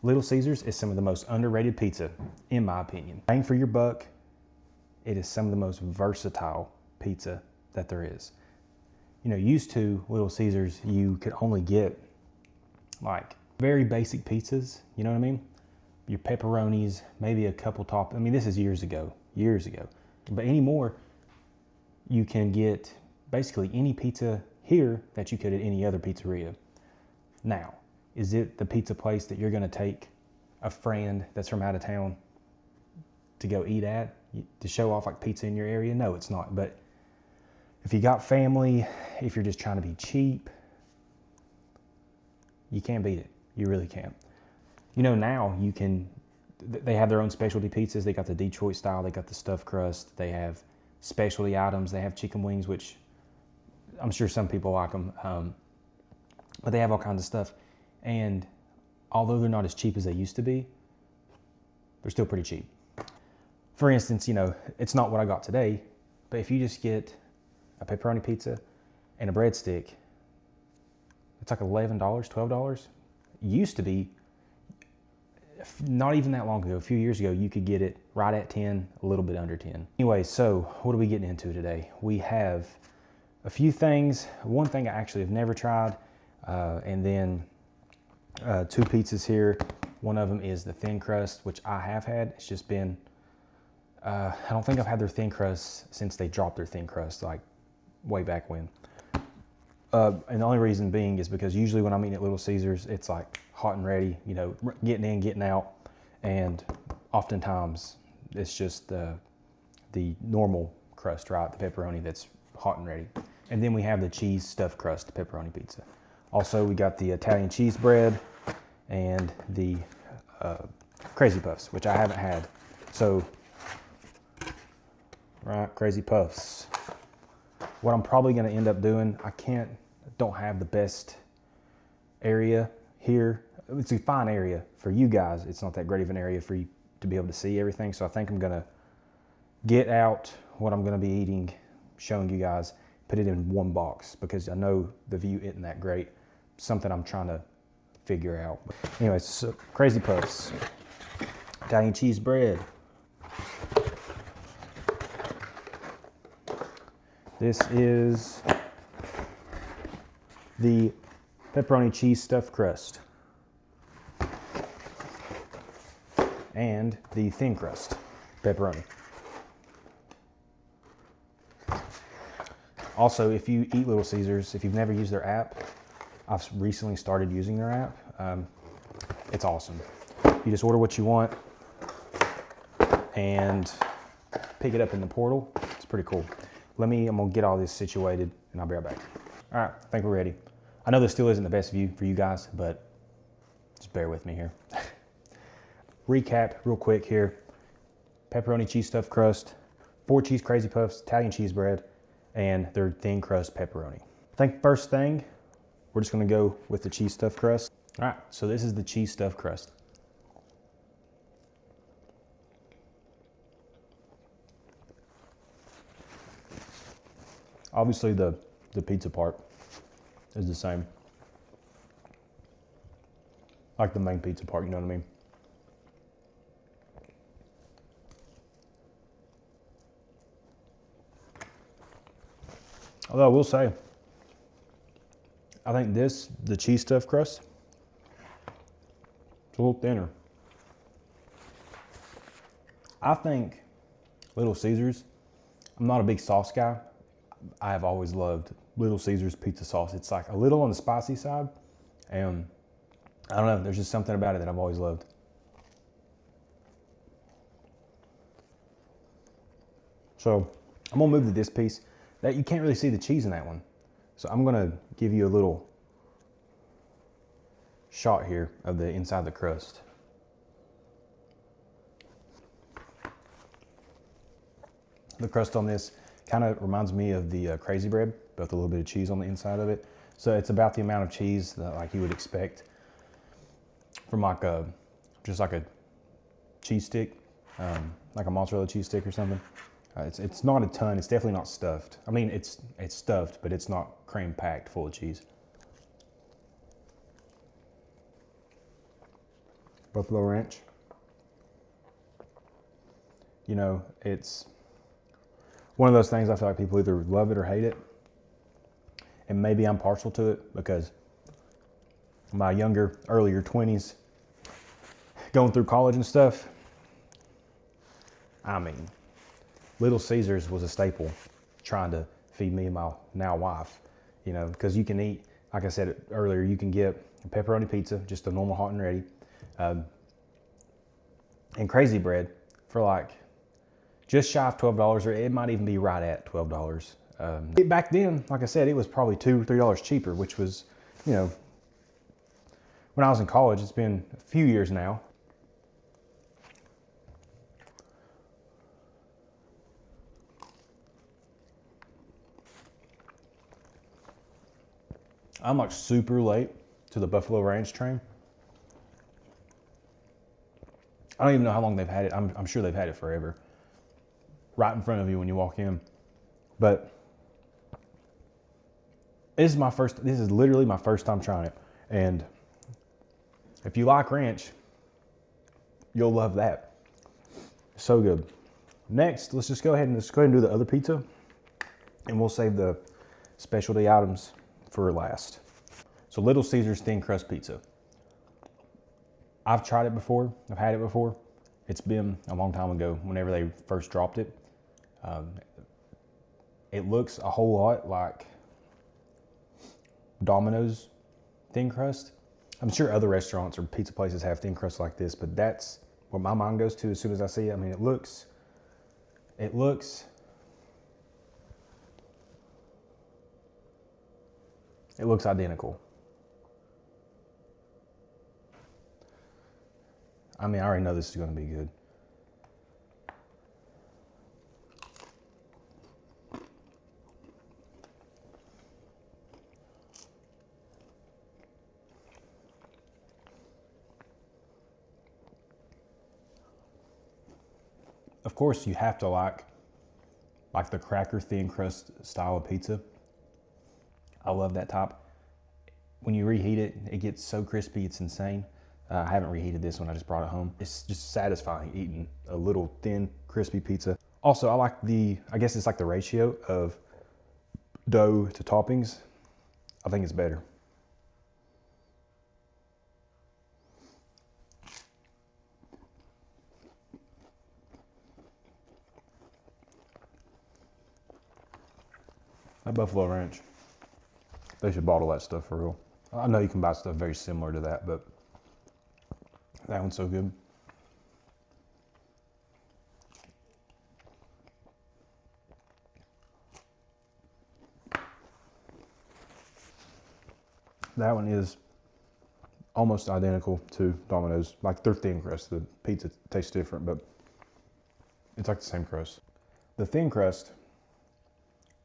Little Caesars is some of the most underrated pizza, in my opinion. Bang for your buck, it is some of the most versatile pizza that there is. You know, used to Little Caesars, you could only get like very basic pizzas, you know what I mean? Your pepperonis, maybe a couple top, I mean, this is years ago. But anymore, you can get basically any pizza here that you could at any other pizzeria. Now, is it the pizza place that you're gonna take a friend that's from out of town to go eat at, to show off like pizza in your area? No, it's not. But if you got family, if you're just trying to be cheap, you can't beat it. You really can't. You know, now you can, they have their own specialty pizzas. They got the Detroit style, they got the stuffed crust, they have specialty items, they have chicken wings, which I'm sure some people like them, but they have all kinds of stuff. And although they're not as cheap as they used to be, they're still pretty cheap. For instance, you know, it's not what I got today, but if you just get a pepperoni pizza and a breadstick, it's like $11, $12. Used to be, not even that long ago, a few years ago, you could get it right at 10, a little bit under 10. Anyway, so what are we getting into today? We have a few things. One thing I actually have never tried, and then two pizzas here. One of them is the thin crust, which I have had. It's just been, I don't think I've had their thin crust since they dropped their thin crust, like way back when. And the only reason being is because usually when I'm eating at Little Caesars, it's like hot and ready, you know, getting in, getting out. And oftentimes it's just the normal crust, right? The pepperoni that's hot and ready. And then we have the cheese stuffed crust pepperoni pizza. Also, we got the Italian cheese bread and the Crazy Puffs, which I haven't had. So, right, Crazy Puffs. What I'm probably gonna end up doing, don't have the best area here. It's a fine area for you guys. It's not that great of an area for you to be able to see everything. So I think I'm gonna get out what I'm gonna be eating, showing you guys, put it in one box because I know the view isn't that great. Something I'm trying to figure out. Anyways, so Crazy Puffs, Italian cheese bread. This is the pepperoni cheese stuffed crust and the thin crust pepperoni. Also, if you eat Little Caesars, if you've never used their app, I've recently started using their app. It's awesome. You just order what you want and pick it up in the portal. It's pretty cool. I'm gonna get all this situated and I'll be right back. All right, I think we're ready. I know this still isn't the best view for you guys, but just bear with me here. Recap real quick here. Pepperoni cheese stuffed crust, 4 cheese Crazy Puffs, Italian cheese bread, and their thin crust pepperoni. I think first thing, we're just gonna go with the cheese stuffed crust. All right, so this is the cheese stuffed crust. Obviously the pizza part is the same. Like the main pizza part, you know what I mean? Although I will say, I think the cheese stuffed crust, it's a little thinner. I think Little Caesars, I'm not a big sauce guy. I have always loved Little Caesars pizza sauce. It's like a little on the spicy side, and I don't know, there's just something about it that I've always loved. So I'm gonna move to this piece. That you can't really see the cheese in that one. So I'm gonna give you a little shot here of the inside of the crust. The crust on this kind of reminds me of the Crazy Bread, but with a little bit of cheese on the inside of it. So it's about the amount of cheese that like you would expect from like just like a cheese stick, like a mozzarella cheese stick or something. It's not a ton. It's definitely not stuffed. I mean, it's stuffed, but it's not cream packed full of cheese. Buffalo Ranch. You know, it's one of those things I feel like people either love it or hate it. And maybe I'm partial to it because my earlier 20s, going through college and stuff, I mean, Little Caesars was a staple trying to feed me and my now wife, you know, because you can eat, like I said earlier, you can get a pepperoni pizza, just a normal hot and ready, and crazy bread for like just shy of $12, or it might even be right at $12. Back then, like I said, it was probably $2 or $3 cheaper, which was, you know, when I was in college. It's been a few years now. I'm like super late to the Buffalo Ranch train. I don't even know how long they've had it. I'm sure they've had it forever. Right in front of you when you walk in. But this is literally my first time trying it. And if you like ranch, you'll love that. So good. Next, let's go ahead and do the other pizza. And we'll save the specialty items for last. So Little Caesars thin crust pizza. I've tried it before. I've had it before. It's been a long time ago whenever they first dropped it. It looks a whole lot like Domino's thin crust. I'm sure other restaurants or pizza places have thin crust like this, but that's what my mind goes to as soon as I see it. I mean, it looks identical. I mean, I already know this is going to be good. Of course, you have to like the cracker thin crust style of pizza. I love that top. When you reheat it, it gets so crispy, it's insane. I haven't reheated this one, I just brought it home. It's just satisfying eating a little thin, crispy pizza. Also, I like I guess it's like the ratio of dough to toppings. I think it's better. That Buffalo Ranch, they should bottle that stuff for real. I know you can buy stuff very similar to that, but that one's so good. That one is almost identical to Domino's. Like their thin crust. The pizza tastes different, but it's like the same crust. The thin crust,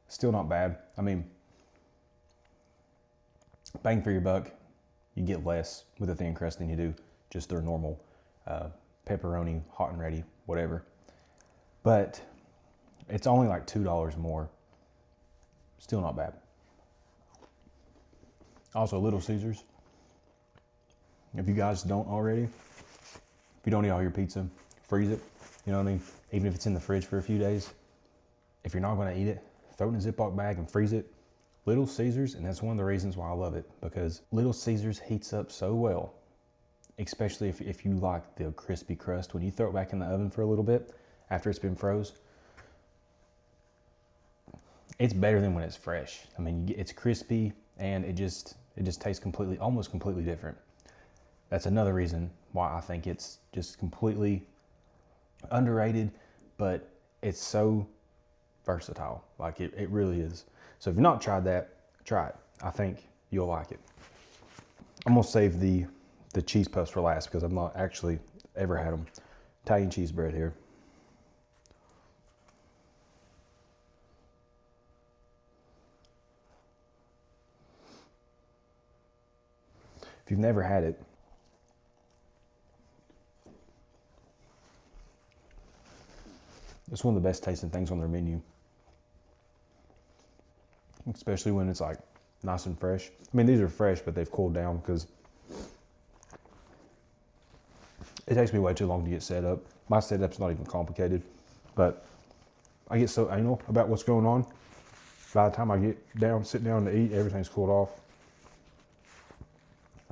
still not bad. I mean, bang for your buck, you get less with a thin crust than you do just their normal pepperoni, hot and ready, whatever. But it's only like $2 more. Still not bad. Also, Little Caesars. If you guys don't already, if you don't eat all your pizza, freeze it. You know what I mean? Even if it's in the fridge for a few days. If you're not going to eat it, throw it in a Ziploc bag and freeze it. Little Caesars, and that's one of the reasons why I love it, because Little Caesars heats up so well, especially if you like the crispy crust. When you throw it back in the oven for a little bit after it's been froze, it's better than when it's fresh. I mean, it's crispy and it just tastes almost completely different. That's another reason why I think it's just completely underrated, but it's so versatile. Like it really is. So if you've not tried that, try it. I think you'll like it. I'm gonna save the cheese puffs for last because I've not actually ever had them. Italian cheese bread here. If you've never had it, it's one of the best tasting things on their menu. Especially when it's like nice and fresh. I mean, these are fresh, but they've cooled down because It takes me way too long to get set up. My setup's not even complicated, but I get so anal about what's going on. By the time I get down, sit down to eat, everything's cooled off.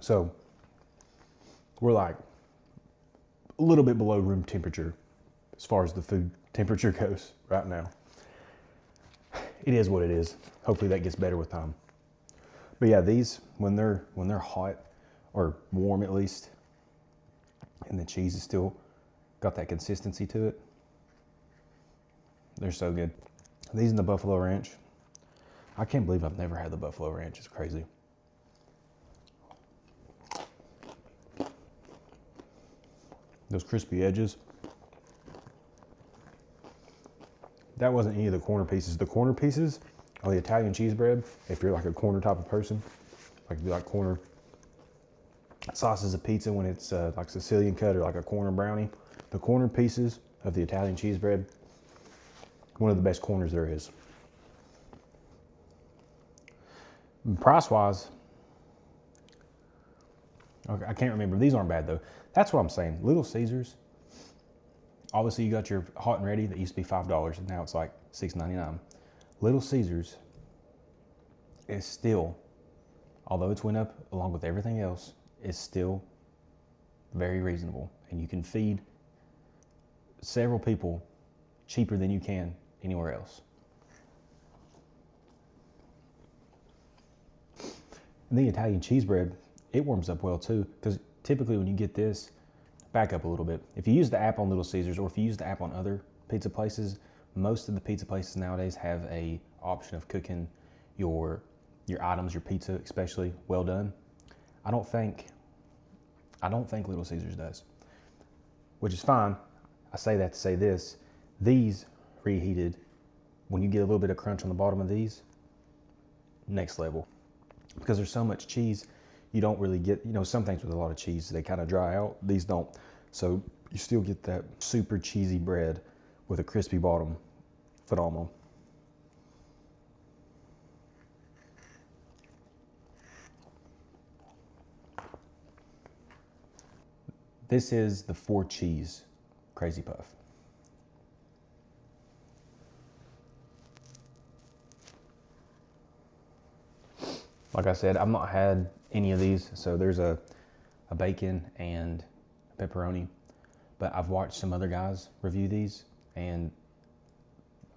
So we're like a little bit below room temperature as far as the food temperature goes right now. It is what it is. Hopefully that gets better with time. But yeah, these, when they're hot, or warm at least, and the cheese is still got that consistency to it, they're so good. These in the Buffalo Ranch. I can't believe I've never had the Buffalo Ranch. It's crazy. Those crispy edges. That wasn't any of the corner pieces. The corner pieces are the Italian cheese bread. If you're like a corner type of person, like if you like corner sauces of pizza when it's like Sicilian cut or like a corner brownie, the corner pieces of the Italian cheese bread, one of the best corners there is. Price wise, okay, I can't remember. These aren't bad though. That's what I'm saying. Little Caesars, obviously you got your hot and ready that used to be $5 and now it's like $6.99. Little Caesars is still, although it's went up along with everything else, is still very reasonable. And you can feed several people cheaper than you can anywhere else. And the Italian cheese bread, it warms up well too, because typically when you get this, back up a little bit. If you use the app on Little Caesars or if you use the app on other pizza places, most of the pizza places nowadays have a option of cooking your items, your pizza especially, well done. I don't think Little Caesars does, which is fine. I say that to say this: these reheated, when you get a little bit of crunch on the bottom of these, next level. Because there's so much cheese, you don't really get, some things with a lot of cheese, they kind of dry out. These don't. So you still get that super cheesy bread with a crispy bottom. Phenomenal. This is the 4 cheese Crazy Puff. Like I said, I've not had any of these, so there's a bacon and a pepperoni, but I've watched some other guys review these, and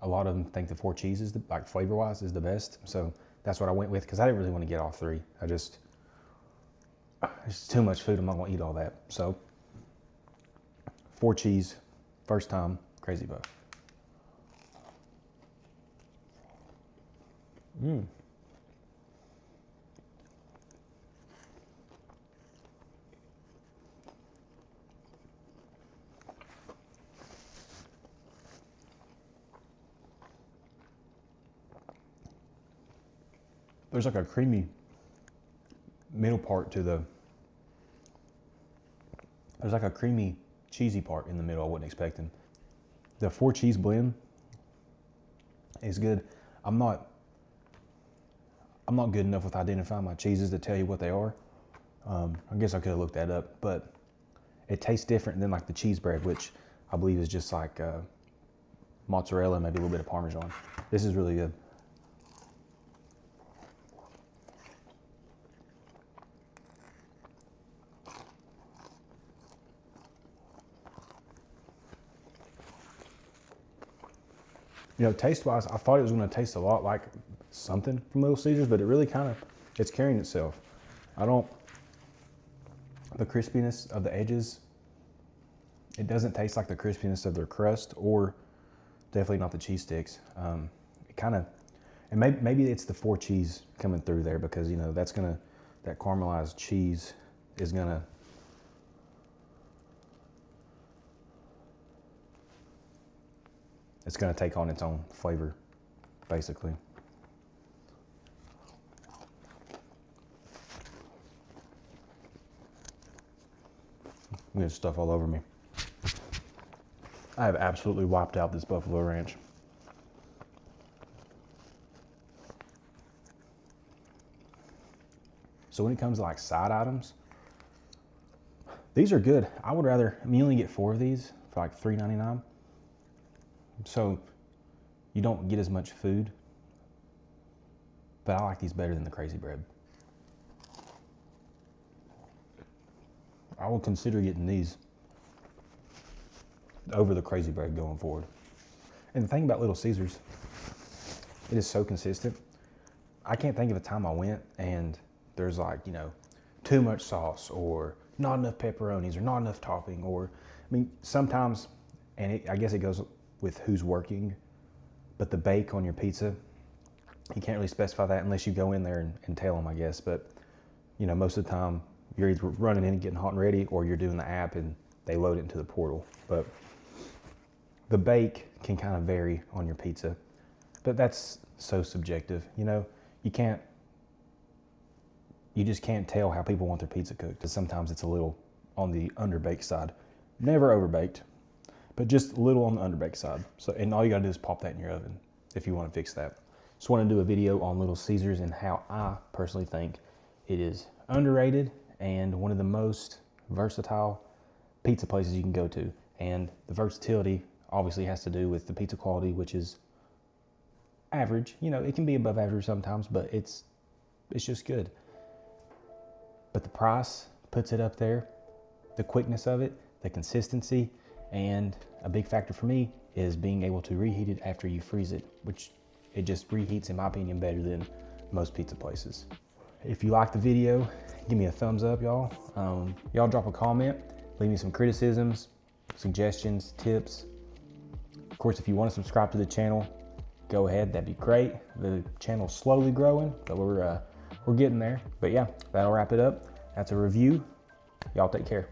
a lot of them think the 4 cheese is, like flavor-wise, is the best, so that's what I went with, because I didn't really want to get all 3. It's too much food, I'm not going to eat all that, so 4 cheese, first time, Crazy Puff. There's like a creamy middle part to there's like a creamy cheesy part in the middle I wasn't expecting. The 4 cheese blend is good. I'm not good enough with identifying my cheeses to tell you what they are. I guess I could have looked that up, but it tastes different than like the cheese bread, which I believe is just like mozzarella, maybe a little bit of Parmesan. This is really good. Taste-wise, I thought it was going to taste a lot like something from Little Caesars, but it really it's carrying itself. The crispiness of the edges, it doesn't taste like the crispiness of their crust, or definitely not the cheese sticks. And maybe it's the 4 cheese coming through there, because, that caramelized cheese is gonna, it's going to take on its own flavor, basically. I'm getting stuff all over me. I have absolutely wiped out this Buffalo Ranch. So when it comes to like side items, These are good. I would rather, I mean, you only get 4 of these for like $3.99. So you don't get as much food, but I like these better than the Crazy Bread. I would consider getting these over the Crazy Bread going forward. And the thing about Little Caesars, it is so consistent. I can't think of a time I went and there's like, you know, too much sauce or not enough pepperonis or not enough topping, or, I mean, sometimes, and I guess it goes with who's working, but the bake on your pizza, you can't really specify that unless you go in there and tell them, I guess. But, you know, most of the time you're either running in and getting hot and ready, or you're doing the app and they load it into the portal. But the bake can kind of vary on your pizza, but that's so subjective. You know, you just can't tell how people want their pizza cooked, because sometimes it's a little on the underbaked side. Never overbaked, but just a little on the underbaked side. So, and all you gotta do is pop that in your oven if you wanna fix that. Just wanna do a video on Little Caesars and how I personally think it is underrated and one of the most versatile pizza places you can go to. And the versatility obviously has to do with the pizza quality, which is average. You know, it can be above average sometimes, but it's just good. But the price puts it up there, the quickness of it, the consistency, and a big factor for me is being able to reheat it after you freeze it, which it just reheats, in my opinion, better than most pizza places. If you like the video, give me a thumbs up, y'all. Y'all drop a comment, leave me some criticisms, suggestions, tips. Of course, if you want to subscribe to the channel, go ahead, that'd be great. The channel's slowly growing, but we're getting there. But yeah, that'll wrap it up. That's a review. Y'all take care.